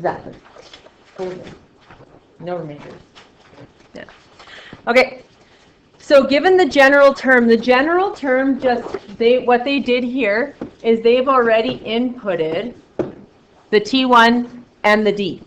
Exactly. No remainders. Yeah. Okay. So given the general term just, what they did here is they've already inputted the T1 and the D.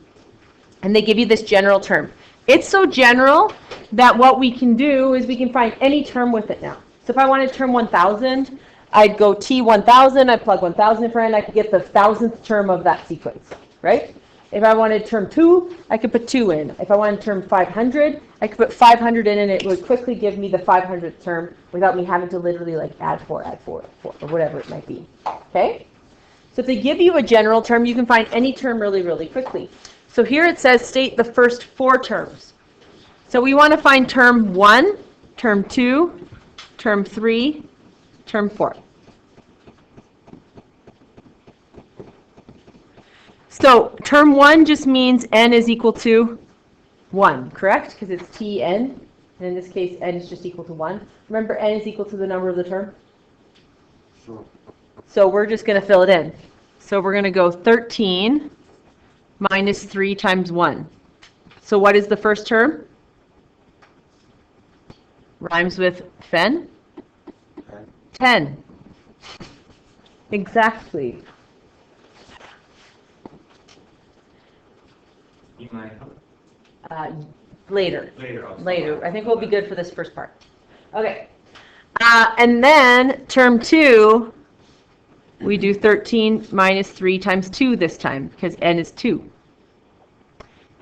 And they give you this general term. It's so general that what we can do is we can find any term with it now. So if I wanted term 1000, I'd go T1000, I'd plug 1000 in for n, I could get the 1000th term of that sequence, right? If I wanted term 2, I could put 2 in. If I wanted term 500, I could put 500 in, and it would quickly give me the 500th term without me having to literally like add 4, or whatever it might be, okay? So if they give you a general term, you can find any term really, really quickly. So here it says state the first 4 terms. So we want to find term 1, term 2, term 3, term 4. So term 1 just means n is equal to 1, correct? Because it's Tn, and in this case n is just equal to 1. Remember, n is equal to the number of the term? Sure. So we're just going to fill it in. So we're going to go 13 minus 3 times 1. So what is the first term? Rhymes with fen? 10. Exactly. You might. Later. Later. I think we'll be good for this first part. Okay. And then term 2, we do 13 minus 3 times 2 this time, because n is 2.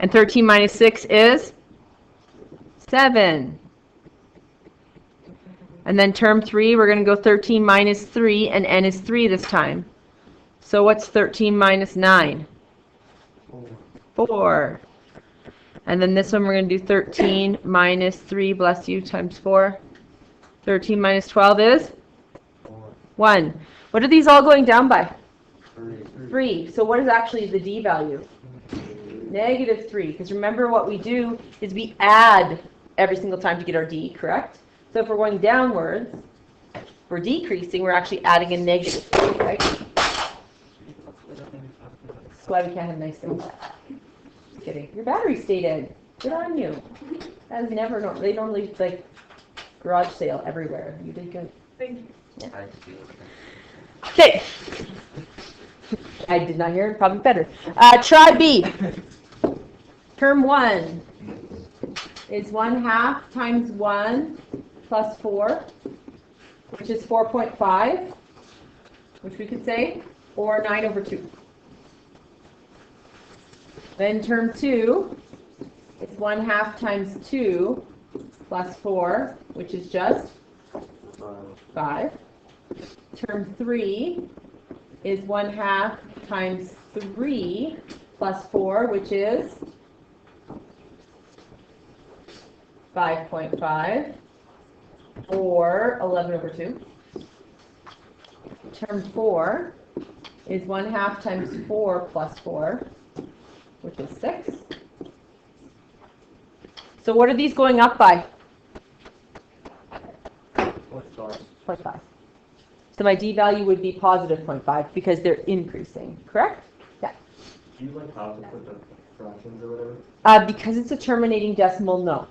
And 13 minus 6 is 7. And then term 3, we're going to go 13 minus 3, and n is 3 this time. So what's 13 minus 9? 4. And then this one we're going to do 13 minus 3, bless you, times 4. 13 minus 12 is 1. What are these all going down by? 3. So what is actually the D value? Negative 3. Because remember what we do is we add every single time to get our D, correct? So if we're going downwards, we're decreasing, we're actually adding a negative 3, right? That's why we can't have nice things. Just kidding. Your battery stayed in. Good on you. That is never normal. They normally like garage sale everywhere. You did good. Thank you. Yeah. Okay. I did not hear it. Probably better. Try B. Term 1 is 1/2 times 1 plus 4, which is 4.5, which we could say, or 9/2. Then term 2 is 1/2 times 2 plus 4, which is just 5. Term 3 is 1/2 times 3 plus 4, which is 5.5, or 11/2. Term 4 is 1/2 times 4 plus 4, which is 6. So what are these going up by? 0.5. So my D value would be positive 0.5 because they're increasing, correct? Yeah. Do you like how to put the fractions or whatever? Because it's a terminating decimal, no.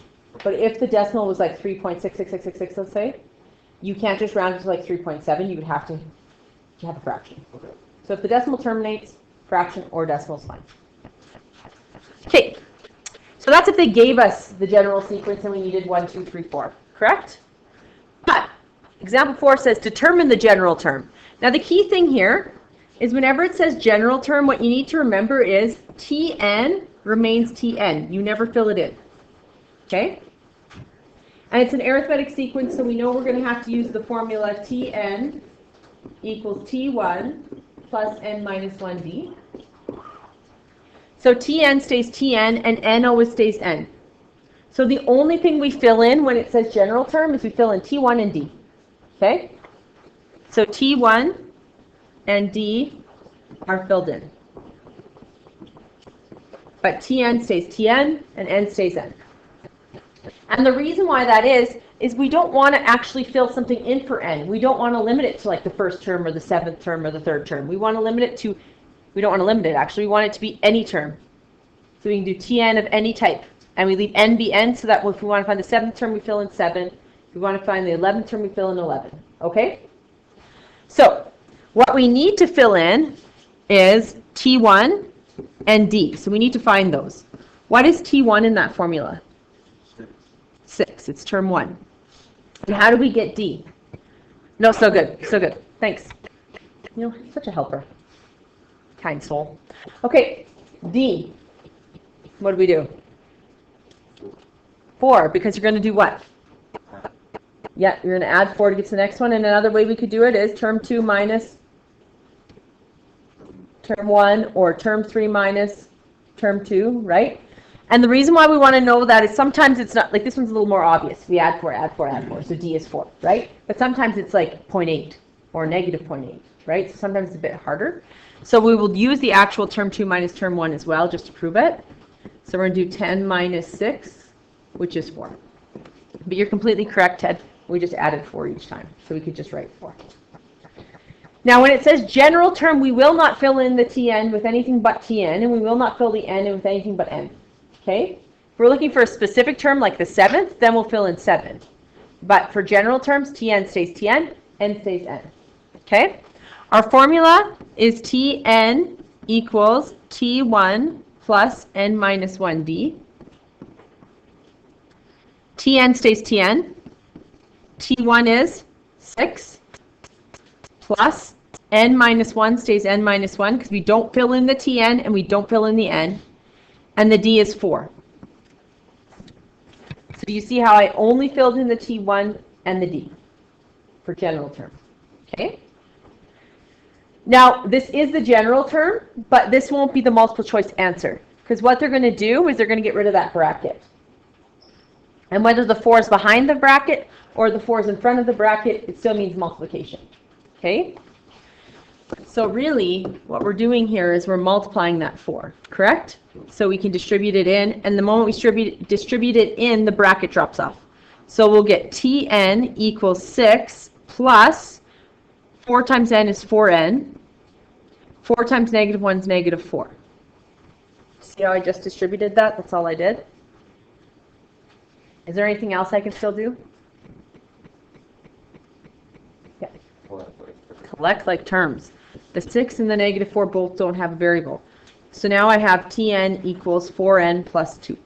But if the decimal was like 3.66666, let's say, you can't just round it to like 3.7. You would have to have a fraction. Okay. So if the decimal terminates, fraction or decimal is fine. Okay. So that's if they gave us the general sequence and we needed 1, 2, 3, 4, correct? But example 4 says determine the general term. Now the key thing here is whenever it says general term, what you need to remember is Tn remains Tn. You never fill it in. Okay? And it's an arithmetic sequence, so we know we're going to have to use the formula Tn equals T1 plus n minus 1d. So Tn stays Tn, and n always stays n. So the only thing we fill in when it says general term is we fill in T1 and d. Okay? So T1 and d are filled in. But Tn stays Tn, and n stays n. And the reason why that is we don't want to actually fill something in for n. We don't want to limit it to like the first term or the 7th term or the 3rd term. We want to limit it to, we don't want to limit it actually, we want it to be any term. So we can do Tn of any type. And we leave n be n so that if we want to find the 7th term, we fill in 7. If we want to find the 11th term, we fill in 11. Okay? So what we need to fill in is T1 and D. So we need to find those. What is T1 in that formula? 6. It's term 1. And how do we get D? No, so good. So good. Thanks. You know, such a helper. Kind soul. Okay, D. What do we do? 4, because you're going to do what? Yeah, you're going to add 4 to get to the next one. And another way we could do it is term 2 minus term 1, or term 3 minus term 2, right? And the reason why we want to know that is sometimes it's not, like this one's a little more obvious. We add 4, add 4, add 4, so D is 4, right? But sometimes it's like 0.8 or negative 0.8, right? So sometimes it's a bit harder. So we will use the actual term 2 minus term 1 as well, just to prove it. So we're going to do 10 minus 6, which is 4. But you're completely correct, Ted. We just added 4 each time, so we could just write 4. Now, when it says general term, we will not fill in the Tn with anything but Tn, and we will not fill the n in with anything but n. Okay? If we're looking for a specific term like the 7th, then we'll fill in 7. But for general terms, Tn stays Tn, n stays n. Okay? Our formula is Tn equals T1 plus n minus 1d. Tn stays Tn. T1 is 6 plus n minus 1 stays n minus 1 because we don't fill in the Tn and we don't fill in the n. And the d is 4. So do you see how I only filled in the T1 and the d for general term? Okay? Now, this is the general term, but this won't be the multiple choice answer. Because what they're going to do is they're going to get rid of that bracket. And whether the 4 is behind the bracket or the 4 is in front of the bracket, it still means multiplication. Okay? So really, what we're doing here is we're multiplying that 4, correct? So we can distribute it in, and the moment we distribute it in, the bracket drops off. So we'll get Tn equals 6 plus 4 times n is 4n. 4 times negative 1 is negative 4. See how I just distributed that? That's all I did. Is there anything else I can still do? Yeah. Collect like terms. The 6 and the negative 4 both don't have a variable. So now I have Tn equals 4n plus 2.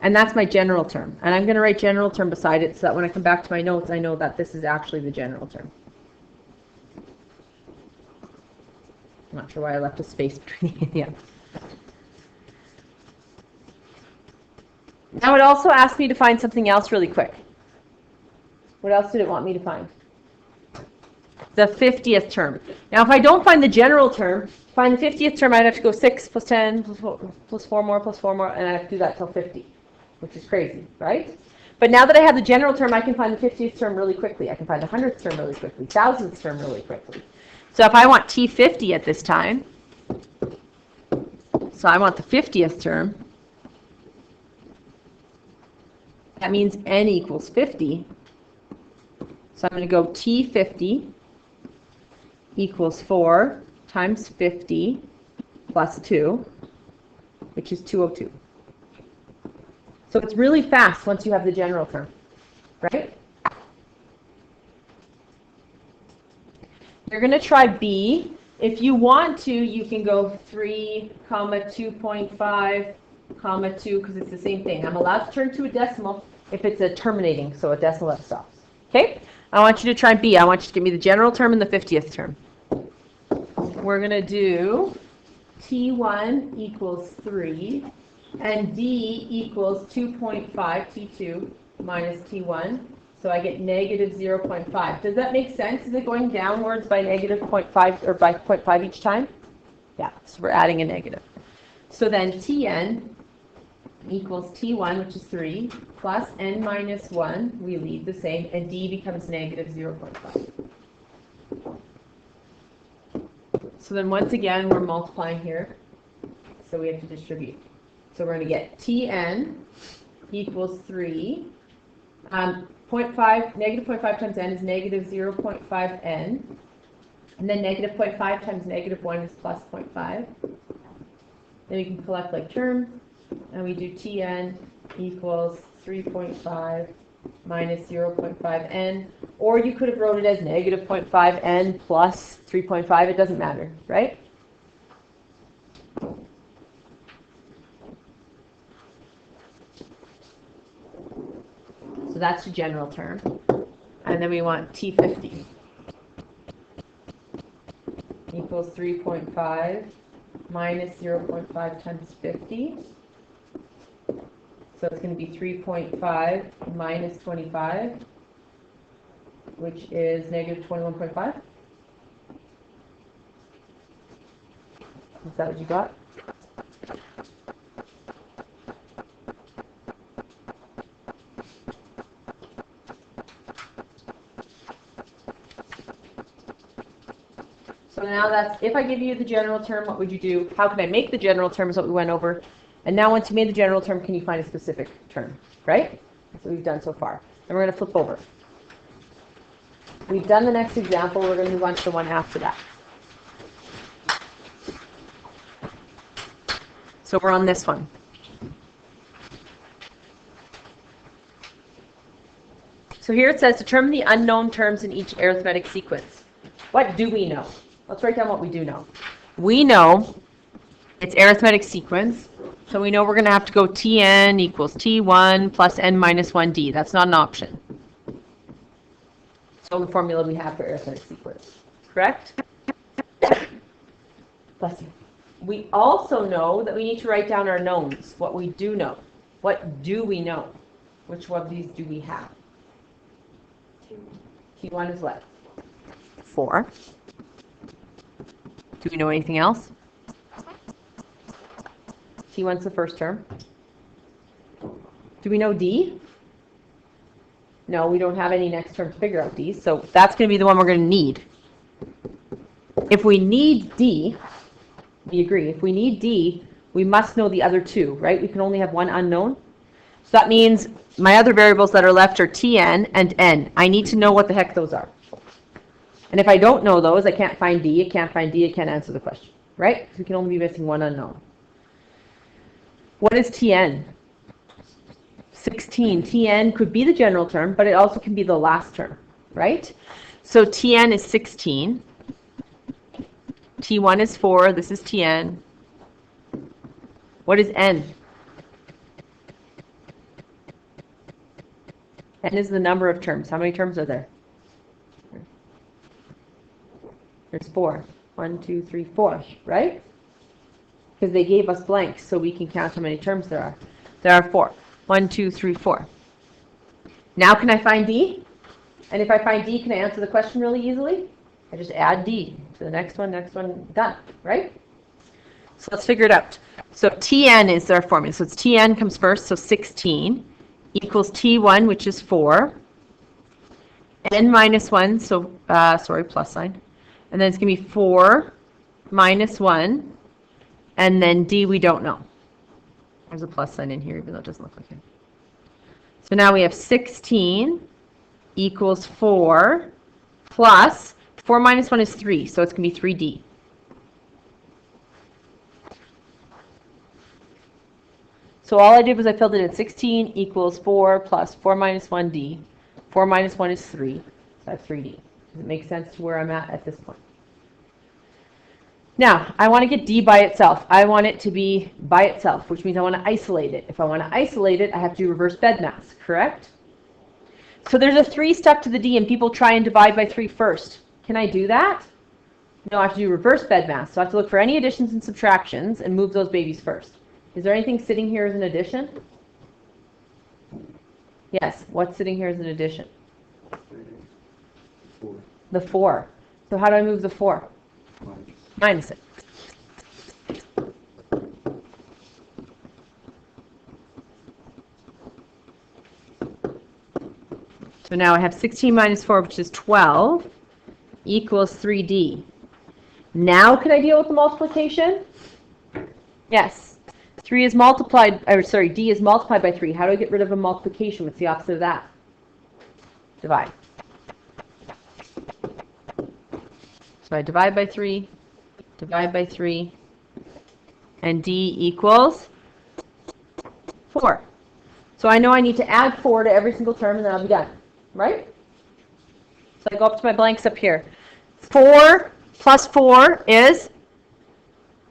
And that's my general term. And I'm going to write general term beside it so that when I come back to my notes, I know that this is actually the general term. I'm not sure why I left a space between the end. Now it also asked me to find something else really quick. What else did it want me to find? The 50th term. Now if I don't find the general term, find the 50th term, I'd have to go 6 plus 10 plus 4 more plus 4 more, and I have to do that till 50, which is crazy, right? But now that I have the general term, I can find the 50th term really quickly. I can find the 100th term really quickly, 1000th term really quickly. So if I want T50 at this time, so I want the 50th term, that means n equals 50. So I'm going to go T50 equals 4 times 50 plus 2, which is 202. So it's really fast once you have the general term, right? You're going to try B. If you want to, you can go 3, 2.5, 2, because it's the same thing. I'm allowed to turn to a decimal if it's a terminating, so a decimal that stops. Okay? I want you to try B. I want you to give me the general term and the 50th term. We're going to do T1 equals 3, and D equals 2.5, T2 minus T1. So I get negative 0.5. Does that make sense? Is it going downwards by negative 0.5 or by 0.5 each time? Yeah, so we're adding a negative. So then Tn equals T1, which is 3, plus n minus 1, we leave the same, and D becomes negative 0.5. So then once again, we're multiplying here, so we have to distribute. So we're going to get Tn equals 3. 0.5, negative 0.5 times n is negative 0.5n. And then negative 0.5 times negative 1 is plus 0.5. Then we can collect like terms, and we do Tn equals 3.5 minus 0.5n, or you could have wrote it as negative 0.5n plus 3.5, it doesn't matter, right? So that's the general term. And then we want T50 equals 3.5 minus 0.5 times 50. So it's going to be 3.5 minus 25, which is negative 21.5. Is that what you got? So now that's, if I give you the general term, what would you do? How can I make the general term is what we went over. And now once you made the general term, can you find a specific term, right? That's what we've done so far. And we're going to flip over. We've done the next example. We're going to move on to the one after that. So we're on this one. So here it says, determine the unknown terms in each arithmetic sequence. What do we know? Let's write down what we do know. We know it's arithmetic sequence. So we know we're going to have to go Tn equals T1 plus n minus 1d. That's not an option. So the formula we have for arithmetic sequence. Correct? Bless you. We also know that we need to write down our knowns, what we do know. What do we know? Which one of these do we have? T1 is what? 4. Do we know anything else? T1's the first term. Do we know D? No, we don't have any next term to figure out D, so that's going to be the one we're going to need. If we need D, we agree, if we need D, we must know the other two, right? We can only have one unknown. So that means my other variables that are left are Tn and n. I need to know what the heck those are. And if I don't know those, I can't find D, I can't find D, I can't answer the question, right? Because we can only be missing one unknown. What is Tn? 16. Tn could be the general term, but it also can be the last term, right? So Tn is 16. T1 is 4. This is Tn. What is n? N is the number of terms. How many terms are there? There's 4. 1, 2, 3, 4, right? Because they gave us blanks, so we can count how many terms there are. There are 4. 1, 2, 3, 4. Now can I find D? And if I find D, can I answer the question really easily? I just add D to the next one, done, right? So let's figure it out. So Tn is our formula. So it's Tn comes first, so 16 equals T1, which is 4. N minus 1, so, plus sign. And then it's going to be 4 minus 1. And then D we don't know. There's a plus sign in here, even though it doesn't look like it. So now we have 16 equals 4 plus 4 minus 1 is 3, so it's going to be 3D. So all I did was I filled it in 16 equals 4 plus 4 minus 1D. 4 minus 1 is 3, so that's 3D. Does it make sense to where I'm at this point? Now, I want to get D by itself. I want it to be by itself, which means I want to isolate it. If I want to isolate it, I have to do reverse BEDMAS, correct? So there's a 3 stuck to the D, and people try and divide by 3 first. Can I do that? No, I have to do reverse BEDMAS. So I have to look for any additions and subtractions and move those babies first. Is there anything sitting here as an addition? Yes, what's sitting here as an addition? 4. The 4. So how do I move the 4? Minus it. So now I have 16 minus 4, which is 12, equals 3D. Now can I deal with the multiplication? Yes. 3 is multiplied, or sorry, D is multiplied by 3. How do I get rid of a multiplication? What's the opposite of that? Divide. So I divide by 3, divide by 3, and D equals 4. So I know I need to add 4 to every single term, and then I'll be done, right? So I go up to my blanks up here. 4 plus 4 is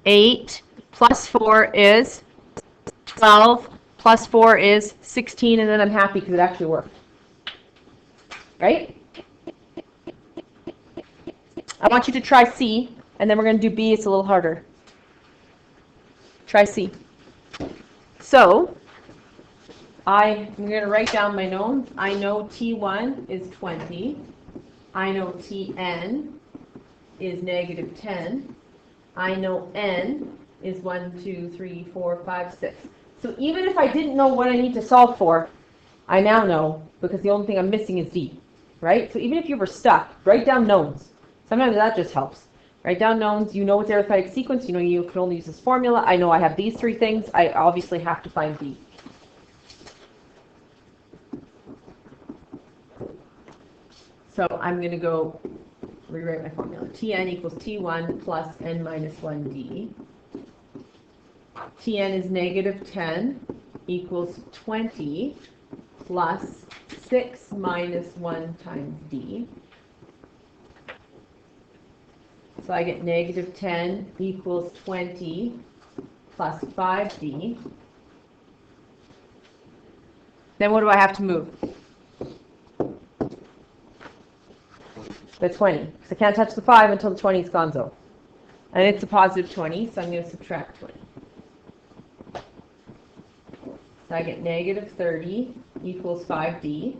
8, plus 4 is 12, plus 4 is 16, and then I'm happy because it actually worked. Right? I want you to try C, and then we're going to do B. It's a little harder. Try C. So, I'm going to write down my knowns. I know T1 is 20. I know Tn is negative 10. I know N is 1, 2, 3, 4, 5, 6. So even if I didn't know what I need to solve for, I now know, because the only thing I'm missing is D, right? So even if you were stuck, write down knowns. Sometimes that just helps. Write down knowns. You know it's arithmetic sequence. You know you can only use this formula. I know I have these 3 things. I obviously have to find D. So I'm going to go rewrite my formula. Tn equals T1 plus n minus 1D. Tn is negative 10 equals 20 plus 6 minus 1 times D. So I get negative 10 equals 20 plus 5D. Then what do I have to move? The 20. Because I can't touch the 5 until the 20 is gonzo. And it's a positive 20, so I'm going to subtract 20. So I get negative 30 equals 5D.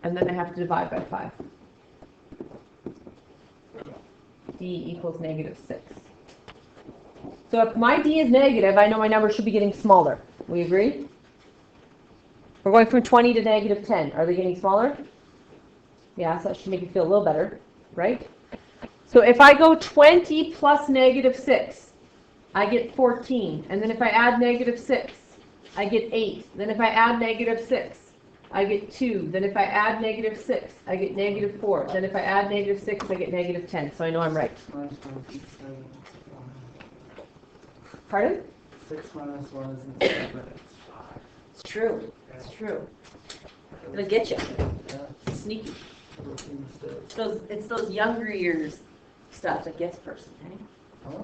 And then I have to divide by 5. D equals negative 6. So if my D is negative, I know my number should be getting smaller. We agree? We're going from 20 to negative 10. Are they getting smaller? Yeah, so that should make you feel a little better, right? So if I go 20 plus negative 6, I get 14. And then if I add negative 6, I get 8. Then if I add negative 6, I get 2. Then if I add negative 6, I get negative 4. Then if I add negative 6, I get negative 10. So I know I'm right. Pardon? 6 minus 1 is 7, but it's 5. It's true. It's true. It'll get you. Yeah. Sneaky. 14 steps. It's those younger years stuff that gets person, eh? Huh?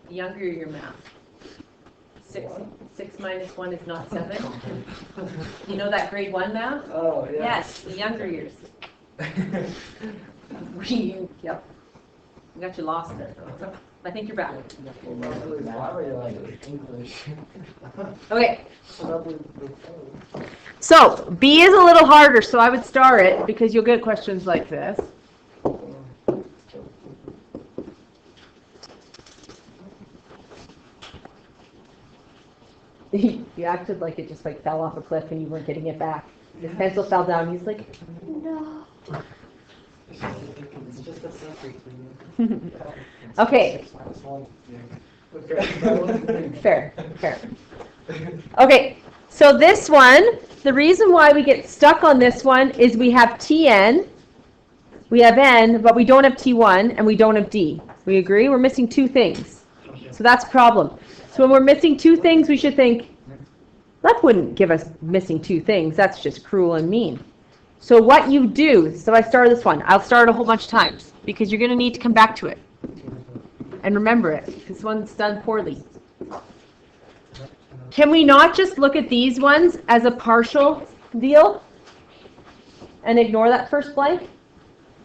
The younger your math. 6 minus 1 is not 7. You know that grade 1 math? Oh, yeah. Yes, the younger years. Yep. I got you lost there. So I think you're back. Okay. So B is a little harder, so I would star it because you'll get questions like this. You acted like it just fell off a cliff and you weren't getting it back. His pencil fell down. He's like, no. It's just a secret for you. Okay. 6 minus 1. Fair. Okay, so this one, the reason why we get stuck on this one is we have Tn, we have N, but we don't have T1 and we don't have D. We agree? We're missing 2 things. So that's a problem. So when we're missing 2 things, we should think, Lepp wouldn't give us missing 2 things. That's just cruel and mean. So what you do, so I started this one. I'll start it a whole bunch of times because you're going to need to come back to it. And remember it. This one's done poorly. Can we not just look at these ones as a partial deal and ignore that first blank?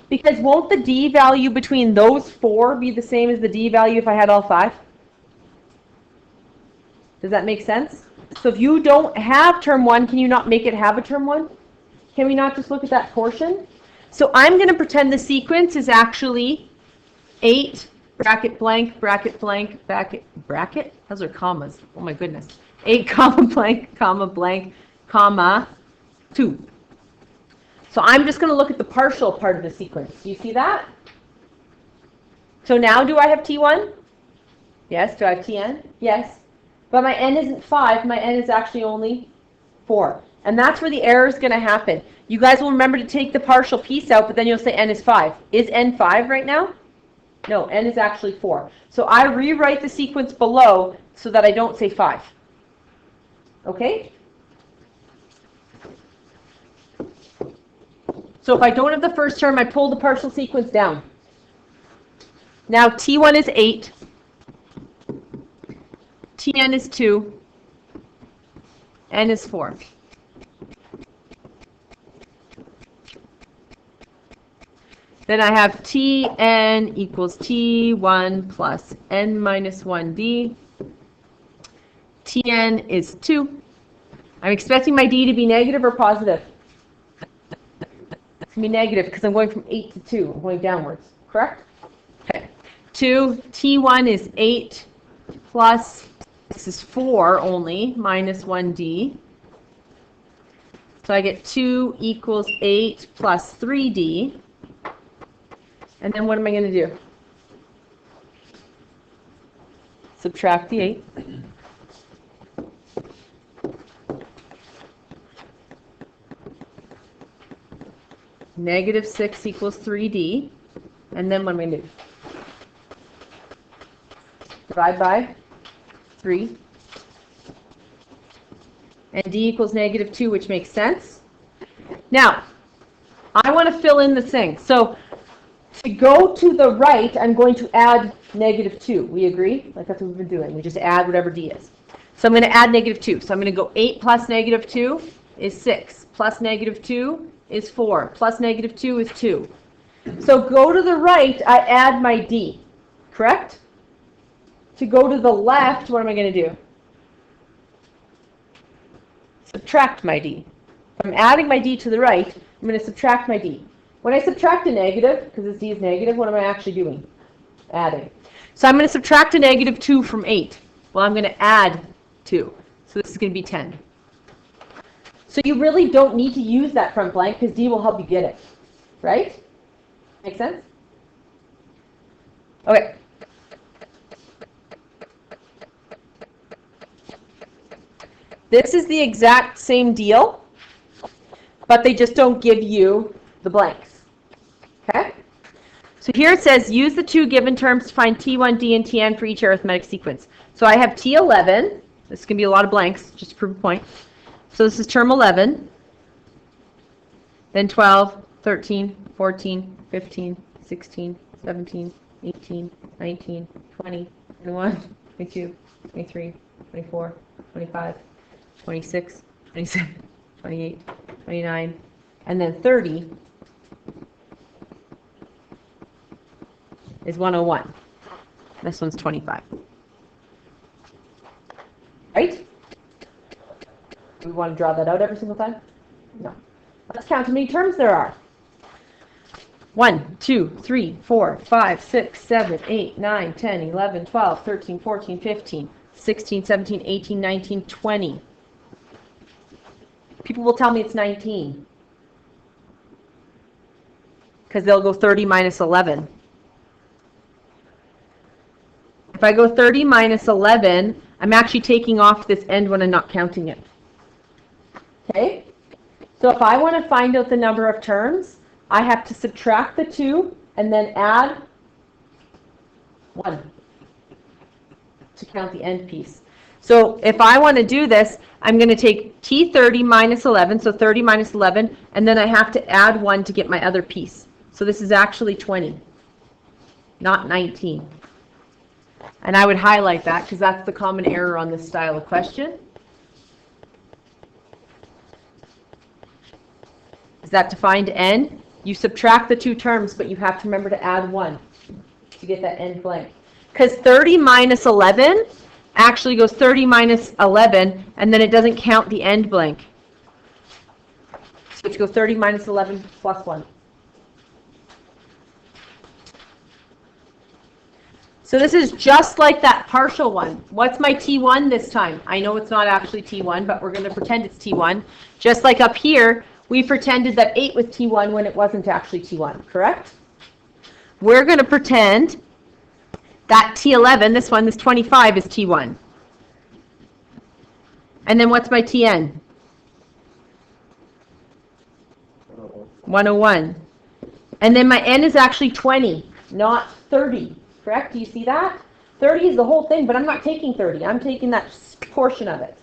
Because won't the D value between those 4 be the same as the D value if I had all 5? Does that make sense? So if you don't have term 1, can you not make it have a term 1? Can we not just look at that portion? So I'm going to pretend the sequence is actually 8 bracket blank, bracket blank, bracket? Those are commas. Oh my goodness. 8 comma blank, comma 2. So I'm just going to look at the partial part of the sequence. Do you see that? So now do I have T1? Yes. Do I have Tn? Yes. But my n isn't 5. My n is actually only 4. And that's where the error is going to happen. You guys will remember to take the partial piece out, but then you'll say n is 5. Is n 5 right now? No, n is actually 4. So I rewrite the sequence below so that I don't say 5. Okay? So if I don't have the first term, I pull the partial sequence down. Now T1 is 8. Tn is 2. N is 4. Then I have Tn equals T1 plus n minus 1d. Tn is 2. I'm expecting my d to be negative or positive? It's going to be negative because I'm going from 8 to 2. I'm going downwards, correct? Okay. 2, T1 is 8 plus, this is 4 only, minus 1d. So I get 2 equals 8 plus 3d. And then what am I going to do? Subtract the 8. Negative 6 equals 3d. And then what am I going to do? Divide by 3. And d equals negative 2, which makes sense. Now, I want to fill in this thing. So to go to the right, I'm going to add negative 2. We agree? Like that's what we've been doing. We just add whatever d is. So I'm going to add negative 2. So I'm going to go 8 plus negative 2 is 6. Plus negative 2 is 4. Plus negative 2 is 2. So go to the right, I add my d. Correct? To go to the left, what am I going to do? Subtract my d. If I'm adding my d to the right, I'm going to subtract my d. When I subtract a negative, because this d is negative, what am I actually doing? Adding. So I'm going to subtract a negative 2 from 8. Well, I'm going to add 2. So this is going to be 10. So you really don't need to use that front blank because d will help you get it. Right? Make sense? Okay. This is the exact same deal, but they just don't give you the blanks. Okay? So here it says, use the two given terms to find T1, D, and Tn for each arithmetic sequence. So I have T11. This can be a lot of blanks, just to prove a point. So this is term 11. Then 12, 13, 14, 15, 16, 17, 18, 19, 20, 21, 22, 23, 24, 25, 26, 27, 28, 29, and then 30 is 101. This one's 25. Right? Do we want to draw that out every single time? No. Let's count how many terms there are. 1, 2, 3, 4, 5, 6, 7, 8, 9, 10, 11, 12, 13, 14, 15, 16, 17, 18, 19, 20. People will tell me it's 19. Because they'll go 30 minus 11. If I go 30 minus 11, I'm actually taking off this end when I'm not counting it. Okay? So if I want to find out the number of terms, I have to subtract the 2 and then add 1 to count the end piece. So if I want to do this, I'm going to take T30 minus 11, so 30 minus 11, and then I have to add 1 to get my other piece. So this is actually 20, not 19. And I would highlight that because that's the common error on this style of question. Is that to find n? You subtract the 2 terms, but you have to remember to add 1 to get that end blank. Because 30 minus 11 actually goes 30 minus 11, and then it doesn't count the end blank. So you have to go 30 minus 11 plus 1. So this is just like that partial one. What's my T1 this time? I know it's not actually T1, but we're going to pretend it's T1. Just like up here, we pretended that 8 was T1 when it wasn't actually T1, correct? We're going to pretend that T11, this one, this 25, is T1. And then what's my Tn? 101. And then my n is actually 20, not 30, correct? Do you see that? 30 is the whole thing, but I'm not taking 30. I'm taking that portion of it.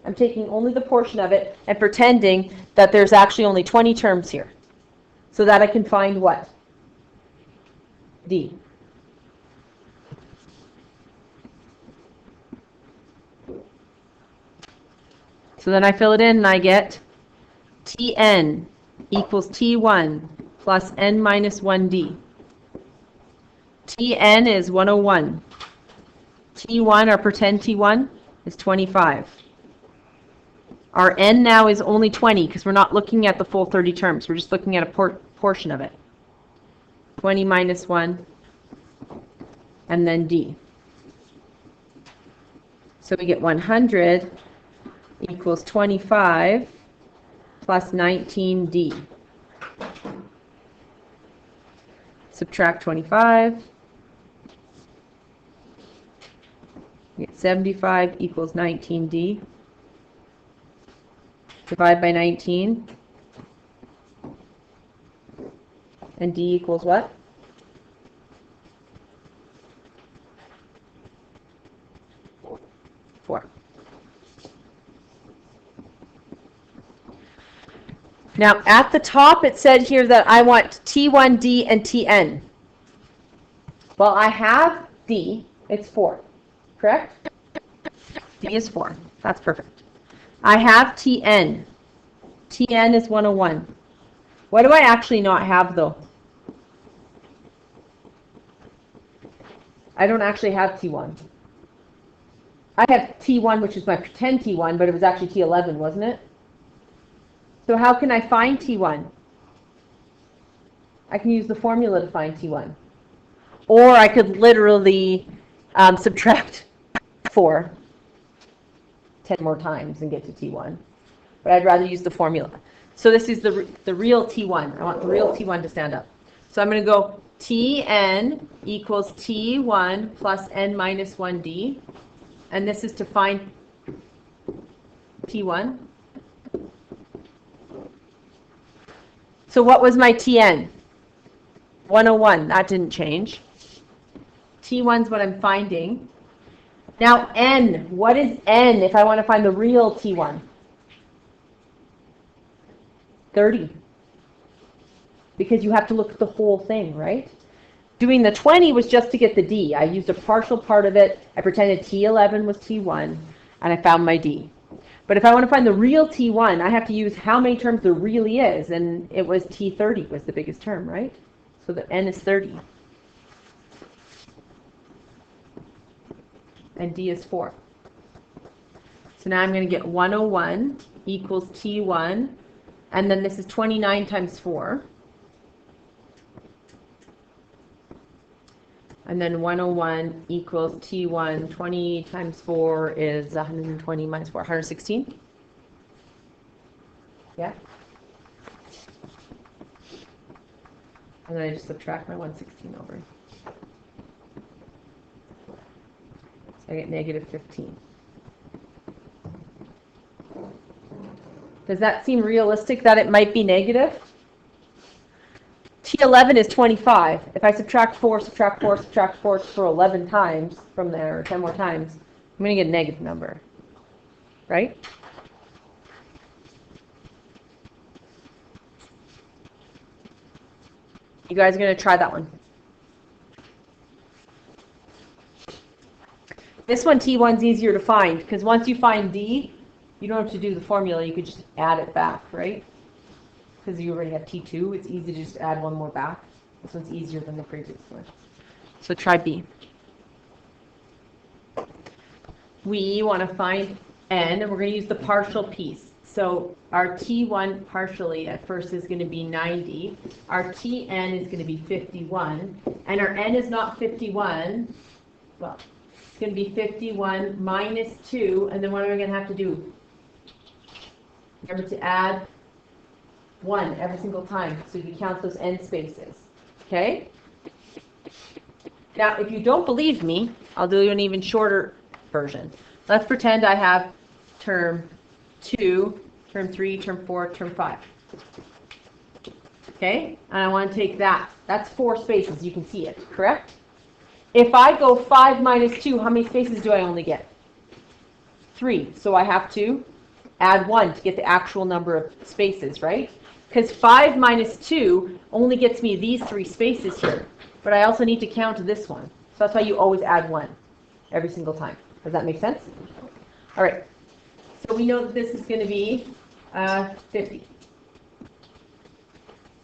I'm taking only the portion of it and pretending that there's actually only 20 terms here. So that I can find what? D. So then I fill it in and I get Tn equals T1 plus n minus 1d. Tn is 101. T1, or pretend T1, is 25. Our n now is only 20 because we're not looking at the full 30 terms. We're just looking at a portion of it. 20 minus 1, and then d. So we get 100 equals 25 plus 19d. Subtract 25. We get 75 equals 19d. Divide by 19. And d equals what? 4. Now, at the top, it said here that I want T1, D, and Tn. Well, I have D. It's 4. Correct? D is 4. That's perfect. I have Tn. Tn is 101. What do I actually not have, though? I don't actually have T1. I have T1, which is my pretend T1, but it was actually T11, wasn't it? So how can I find T1? I can use the formula to find T1. Or I could literally subtract 4 10 more times and get to T1. But I'd rather use the formula. So this is the real T1. I want the real T1 to stand up. So I'm going to go Tn equals T1 plus n minus 1d. And this is to find T1. So what was my Tn? 101. That didn't change. T1's what I'm finding. Now n. What is n if I want to find the real T1? 30. Because you have to look at the whole thing, right? Doing the 20 was just to get the d. I used a partial part of it. I pretended T11 was T1, and I found my d. But if I want to find the real T1, I have to use how many terms there really is, and it was T30 was the biggest term, right? So the n is 30. And d is 4. So now I'm going to get 101 equals T1, and then this is 29 times 4. And then 101 equals T1. 20 times 4 is 120 minus 4. 116? Yeah? And then I just subtract my 116 over. So I get negative 15. Does that seem realistic that it might be negative? T11 is 25. If I subtract 4, subtract 4, subtract 4 for 11 times from there, or 10 more times, I'm going to get a negative number. Right? You guys are going to try that one. This one, T1's easier to find, because once you find D, you don't have to do the formula. You could just add it back, right? Because you already have T2, it's easy to just add one more back. This one's easier than the previous one. So try B. We want to find n, and we're going to use the partial piece. So our T1 partially at first is going to be 90. Our Tn is going to be 51. And our n is not 51. Well, it's going to be 51 minus 2. And then what are we going to have to do? Remember to add 1 every single time, so you count those n spaces. Okay? Now, if you don't believe me, I'll do an even shorter version. Let's pretend I have term 2, term 3, term 4, term 5. Okay, and I want to take that. That's 4 spaces. You can see it, correct? If I go 5 minus 2, how many spaces do I only get? 3. So I have to add 1 to get the actual number of spaces, right? Because 5 minus 2 only gets me these 3 spaces here. But I also need to count this one. So that's why you always add 1 every single time. Does that make sense? All right. So we know that this is going to be 50.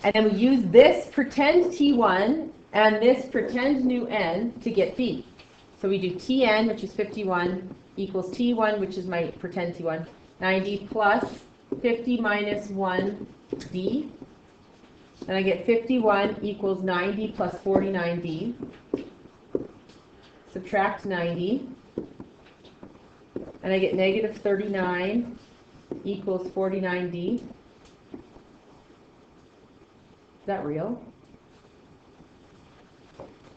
And then we use this pretend T1 and this pretend new n to get b. So we do Tn, which is 51, equals T1, which is my pretend T1, 90 plus 50 minus 1d. And I get 51 equals 90 plus 49d. Subtract 90. And I get negative 39 equals 49d. Is that real?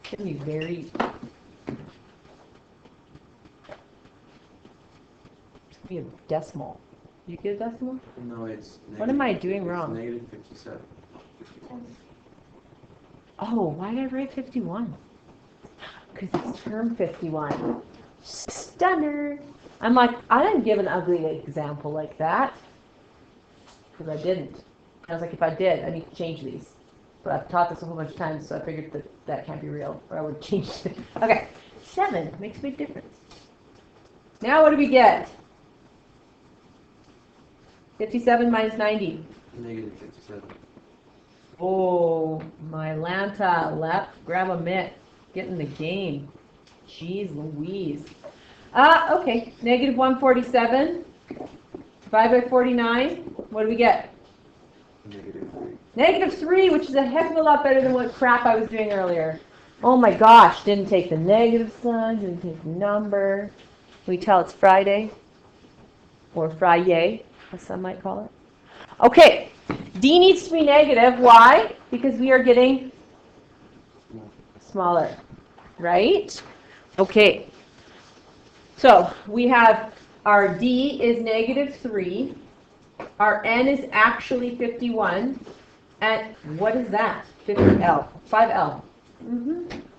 It's going to be very... It's going to be a decimal. Did you get a decimal? No, it's What am I doing wrong? Negative 57. Oh, why did I write 51? Because it's term 51. Stunner! I'm like, I didn't give an ugly example like that. Because I didn't. I was like, if I did, I need to change these. But I've taught this a whole bunch of times, so I figured that that can't be real, or I would change it. Okay, 7 makes a big difference. Now what do we get? 57 minus 90. Negative 57. Oh, my Lanta, Lepp, grab a mitt, get in the game. Jeez Louise. Okay, negative 147, divided by 49, what do we get? Negative 3. Negative 3, which is a heck of a lot better than what crap I was doing earlier. Oh my gosh, didn't take the negative sign, didn't take the number. Can we tell it's Friday? Or Friday, as some might call it. Okay, D needs to be negative. Why? Because we are getting smaller, right? Okay, so we have our D is negative 3. Our N is actually 51. And what is that? 50L. 5L.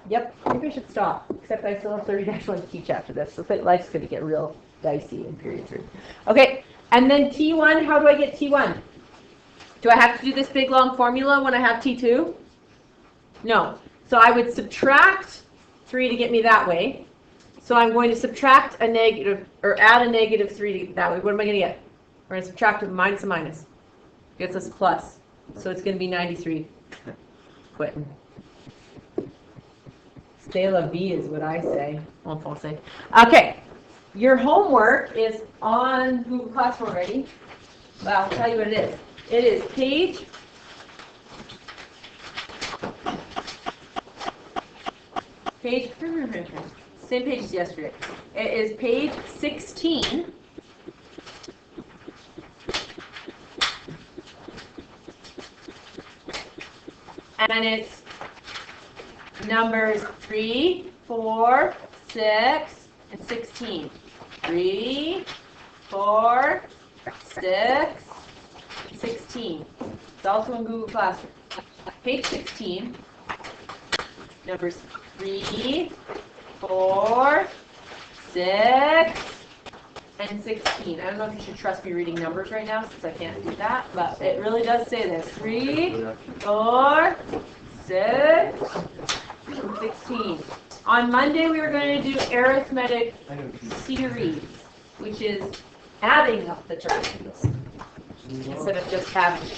Yep, maybe I should stop. Except I still have 30-1 to teach after this. So life's going to get real dicey in period 3. Okay, and then T1, how do I get T1? Do I have to do this big long formula when I have T2? No. So I would subtract 3 to get me that way. So I'm going to subtract a negative, or add a negative 3 to get that way. What am I going to get? We're going to subtract a minus. Gets us plus. So it's going to be 93. Quitting. C'est la vie is what I say. Won't say. Okay. Your homework is on Google Classroom already. Well, I'll tell you what it is. It is page same page as yesterday. It is page 16. And it's numbers 3, 4, 6, and 16. 3, 4, 6, 16. It's also in Google Classroom. Page 16, numbers 3, 4, 6, and 16. I don't know if you should trust me reading numbers right now since I can't do that, but it really does say this. 3, 4, 6, and 16. On Monday, we are going to do Arithmetic Series, which is adding up the terms instead of just having